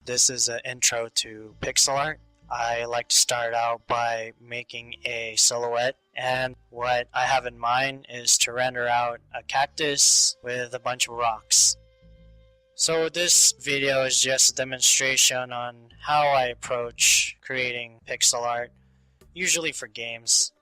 This is an intro to pixel art. I like to start out by making a silhouette, and what I have in mind is to render out a cactus with a bunch of rocks. So this video is just a demonstration on how I approach creating pixel art, usually for games.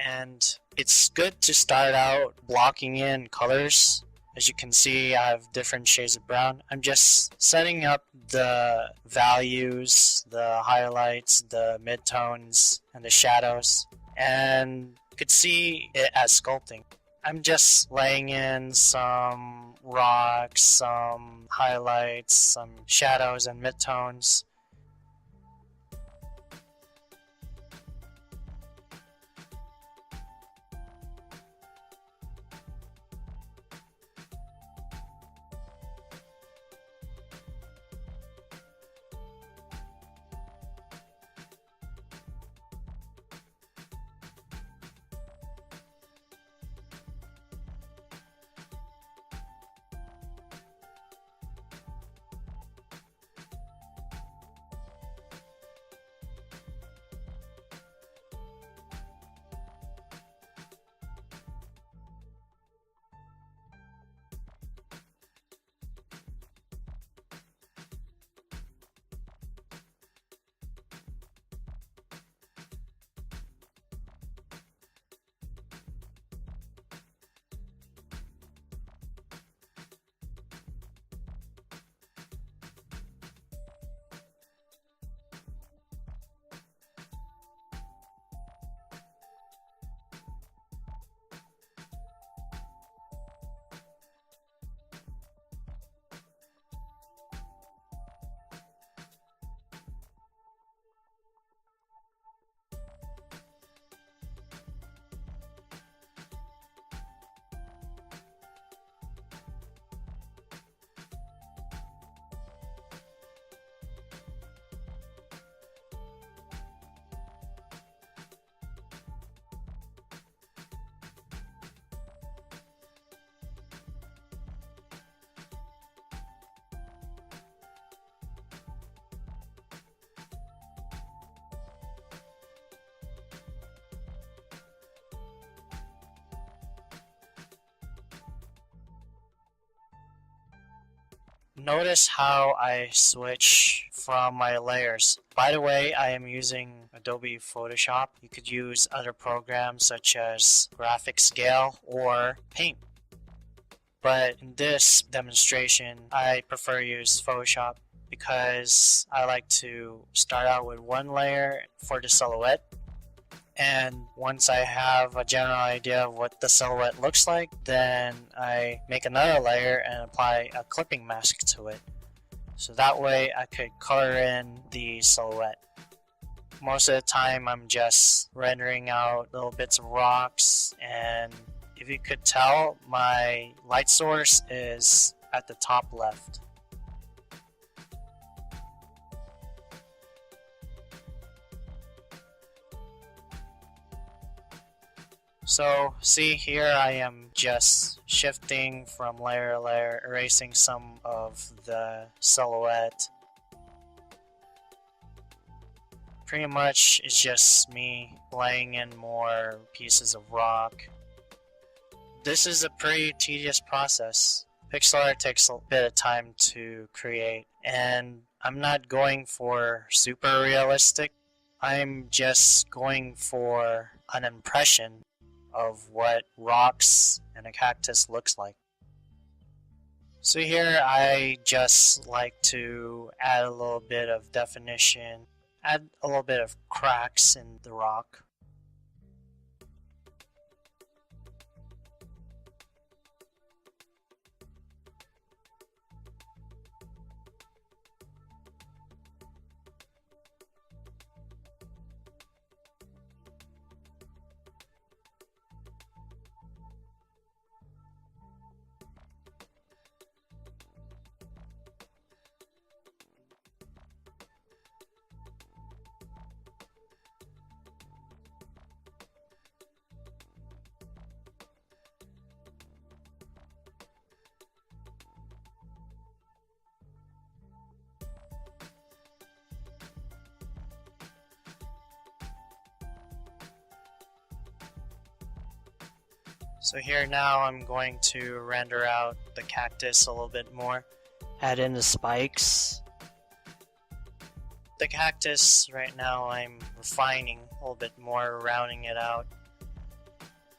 And it's good to start out blocking in colors. As you can see, I have different shades of brown. I'm just setting up the values, the highlights, the midtones, and the shadows. And you could see it as sculpting. I'm just laying in some rocks, some highlights, some shadows and midtones. Notice how I switch from my layers. By the way, I am using Adobe Photoshop. You could use other programs such as Graphic Scale or Paint. But in this demonstration, I prefer to use Photoshop because I like to start out with one layer for the silhouette. And once I have a general idea of what the silhouette looks like, then I make another layer and apply a clipping mask to it. So that way I could color in the silhouette. Most of the time I'm just rendering out little bits of rocks, and if you could tell, my light source is at the top left. So see here I am just shifting from layer to layer, erasing some of the silhouette. Pretty much it's just me laying in more pieces of rock. This is a pretty tedious process. Pixel art takes a bit of time to create, and I'm not going for super realistic. I'm just going for an impression of what rocks and a cactus looks like. So here I just like to add a little bit of definition, add a little bit of cracks in the rock. So here now I'm going to render out the cactus a little bit more. Add in the spikes. The cactus right now I'm refining a little bit more, rounding it out,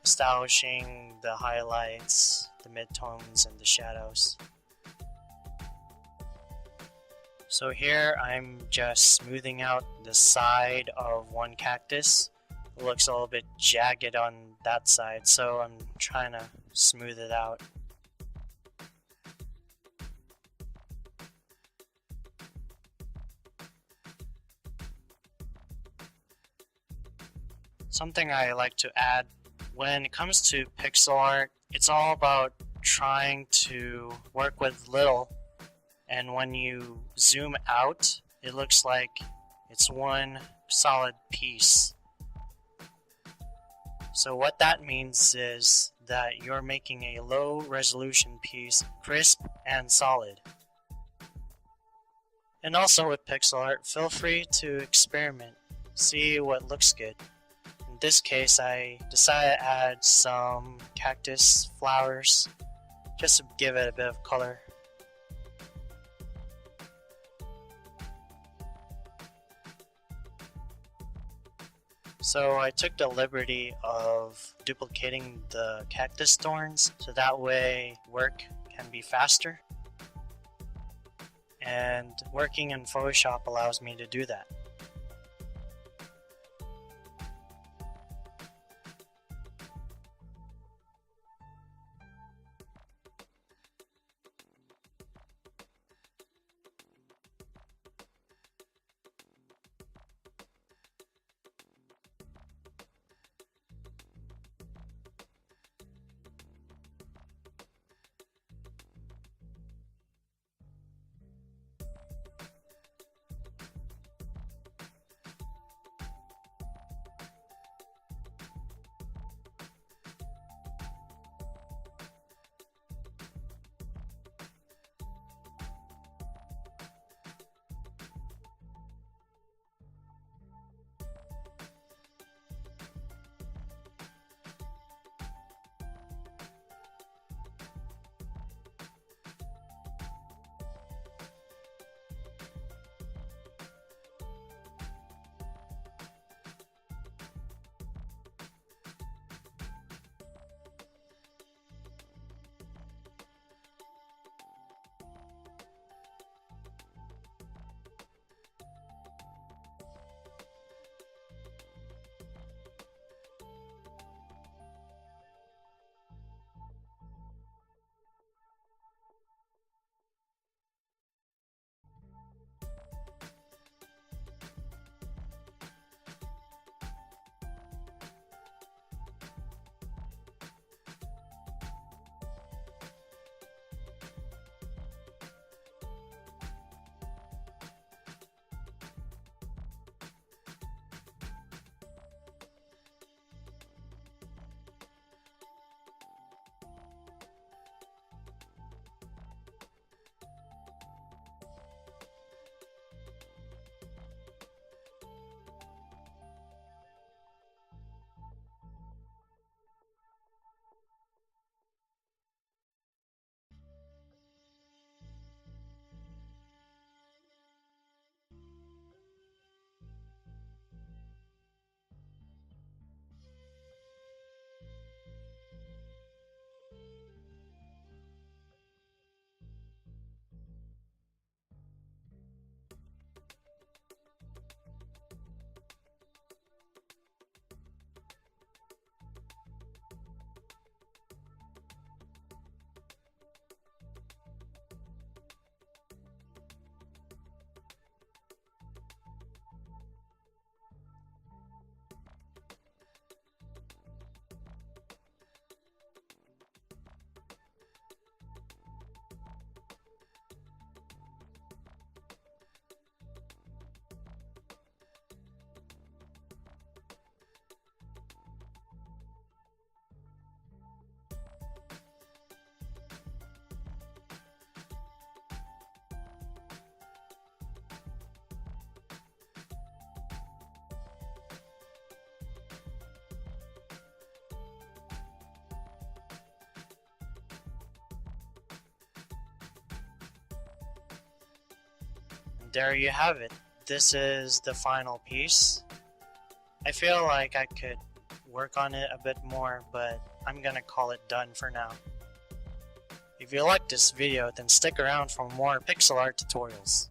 establishing the highlights, the midtones, and the shadows. So here I'm just smoothing out the side of one cactus. It looks a little bit jagged on that side, so I'm trying to smooth it out. Something I like to add when it comes to pixel art, it's all about trying to work with little, and when you zoom out, it looks like it's one solid piece. So what that means is that you're making a low resolution piece crisp and solid. And also with pixel art, feel free to experiment, see what looks good. In this case, I decided to add some cactus flowers just to give it a bit of color. So I took the liberty of duplicating the cactus thorns so that way work can be faster. And working in Photoshop allows me to do that. there you have it. This is the final piece. I feel like I could work on it a bit more, but I'm gonna call it done for now. If you liked this video, then stick around for more pixel art tutorials.